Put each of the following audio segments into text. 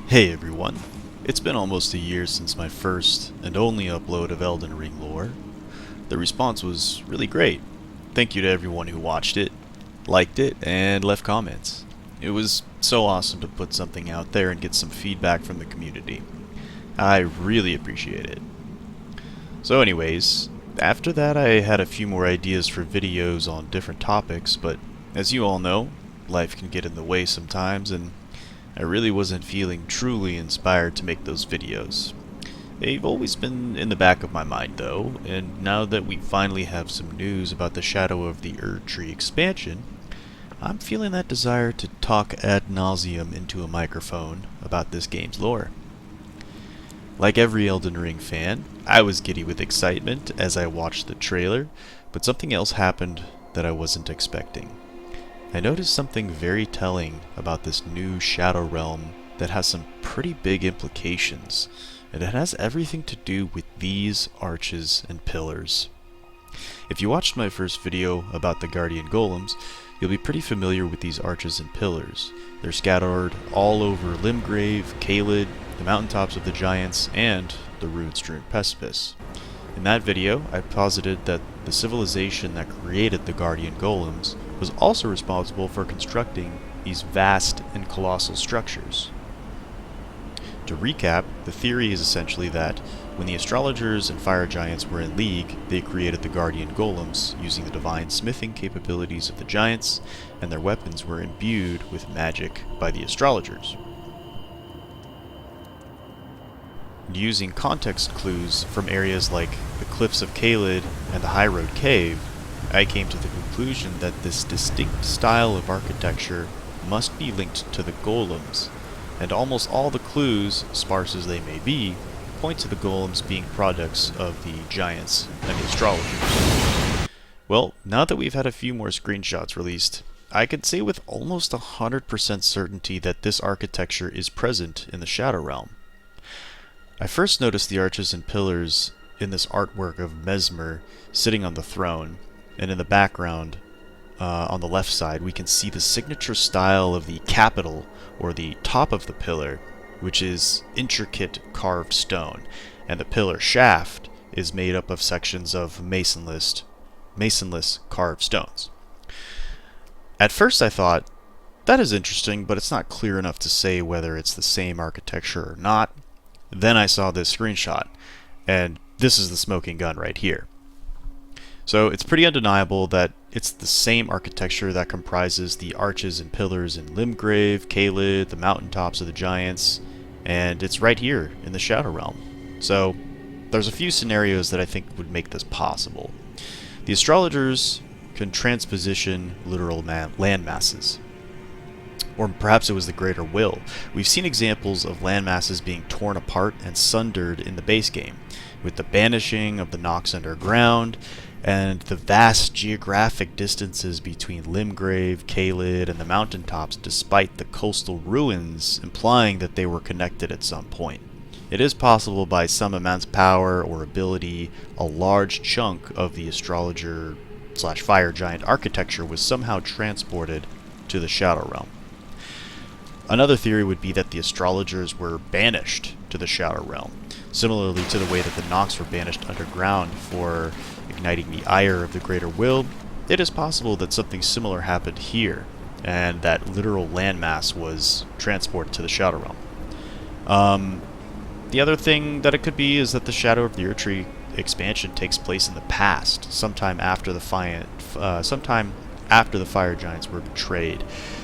Hey everyone, it's been almost a year since my first and only upload of Elden Ring lore. The response was really great. Thank you to everyone who watched it, liked it, and left comments. It was so awesome to put something out there and get some feedback from the community. I really appreciate it. So anyways, after that I had a few more ideas for videos on different topics, but as you all know, life can get in the way sometimes, and I really wasn't feeling truly inspired to make those videos. They've always been in the back of my mind though, and now that we finally have some news about the Shadow of the Erdtree expansion, I'm feeling that desire to talk ad nauseum into a microphone about this game's lore. Like every Elden Ring fan, I was giddy with excitement as I watched the trailer, but something else happened that I wasn't expecting. I noticed something very telling about this new Shadow Realm that has some pretty big implications, and it has everything to do with these arches and pillars. If you watched my first video about the Guardian Golems, you'll be pretty familiar with these arches and pillars. They're scattered all over Limgrave, Caelid, the mountaintops of the giants, and the ruin-strewn precipice. In that video, I posited that the civilization that created the Guardian Golems was also responsible for constructing these vast and colossal structures. To recap, the theory is essentially that when the astrologers and fire giants were in league, they created the Guardian Golems using the divine smithing capabilities of the giants, and their weapons were imbued with magic by the astrologers. Using context clues from areas like the Cliffs of Caelid and the High Road Cave, I came to the conclusion that this distinct style of architecture must be linked to the golems, and almost all the clues, sparse as they may be, point to the golems being products of the giants and the astrologers. Well, now that we've had a few more screenshots released, I can say with almost 100% certainty that this architecture is present in the Shadow Realm. I first noticed the arches and pillars in this artwork of Mesmer sitting on the throne, and in the background, on the left side, we can see the signature style of the capital, or the top of the pillar, which is intricate carved stone, and the pillar shaft is made up of sections of masonless carved stones. At first I thought, that is interesting, but it's not clear enough to say whether it's the same architecture or not. Then I saw this screenshot, and this is the smoking gun right here. So it's pretty undeniable that it's the same architecture that comprises the arches and pillars in Limgrave, Caelid, the mountaintops of the giants, and it's right here in the Shadow Realm. So there's a few scenarios that I think would make this possible. The astrologers can transposition literal land masses. Or perhaps it was the greater will. We've seen examples of land masses being torn apart and sundered in the base game, with the banishing of the Nox underground, and the vast geographic distances between Limgrave, Caelid, and the mountaintops, despite the coastal ruins implying that they were connected at some point. It is possible by some immense power or ability, a large chunk of the astrologer/fire giant architecture was somehow transported to the Shadow Realm. Another theory would be that the astrologers were banished to the Shadow Realm, similarly to the way that the Nox were banished underground for igniting the ire of the Greater Will. It is possible that something similar happened here, and that literal landmass was transported to the Shadow Realm. The other thing that it could be is that the Shadow of the Erdtree expansion takes place in the past, sometime after the fire giants were betrayed.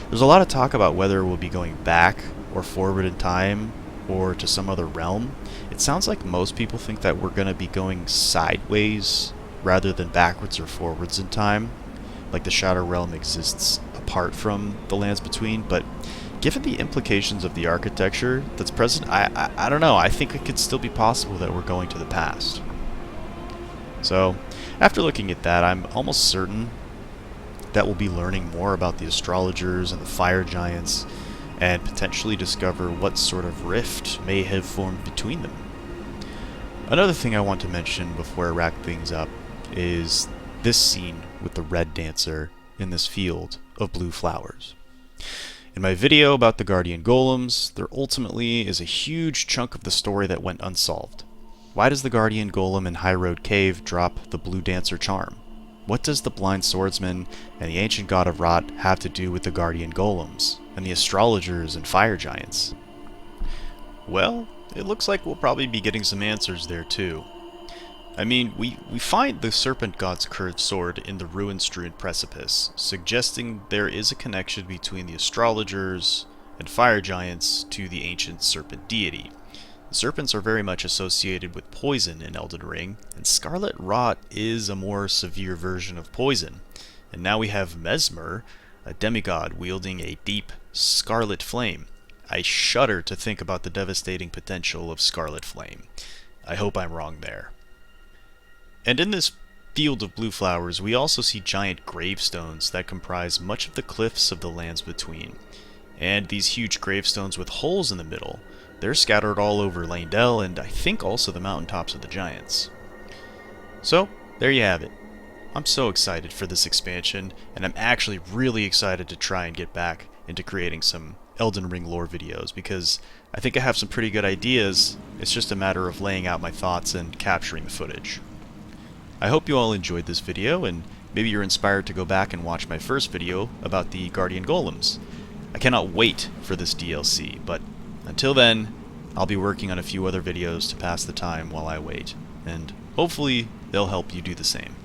There's a lot of talk about whether we'll be going back or forward in time or to some other realm. It sounds like most people think that we're going to be going sideways rather than backwards or forwards in time, like the Shadow Realm exists apart from the lands between, but given the implications of the architecture that's present, I don't know, I think it could still be possible that we're going to the past. So, after looking at that, I'm almost certain that we'll be learning more about the astrologers and the fire giants, and potentially discover what sort of rift may have formed between them. Another thing I want to mention before I wrap things up is this scene with the red dancer in this field of blue flowers. In my video about the Guardian Golems, there ultimately is a huge chunk of the story that went unsolved. Why does the Guardian Golem in High Road Cave drop the Blue Dancer charm? What does the Blind Swordsman and the Ancient God of Rot have to do with the Guardian Golems, and the Astrologers and Fire Giants? Well, it looks like we'll probably be getting some answers there too. I mean, we find the Serpent God's curved sword in the ruin-strewn precipice, suggesting there is a connection between the Astrologers and Fire Giants to the ancient serpent deity. The serpents are very much associated with poison in Elden Ring, and Scarlet Rot is a more severe version of poison. And now we have Mesmer, a demigod wielding a deep scarlet flame. I shudder to think about the devastating potential of Scarlet Flame. I hope I'm wrong there. And in this field of blue flowers, we also see giant gravestones that comprise much of the cliffs of the lands between. And these huge gravestones with holes in the middle, they're scattered all over Leyndell and I think also the mountaintops of the Giants. So, there you have it. I'm so excited for this expansion, and I'm actually really excited to try and get back into creating some Elden Ring lore videos, because I think I have some pretty good ideas. It's just a matter of laying out my thoughts and capturing the footage. I hope you all enjoyed this video, and maybe you're inspired to go back and watch my first video about the Guardian Golems. I cannot wait for this DLC, but until then, I'll be working on a few other videos to pass the time while I wait, and hopefully they'll help you do the same.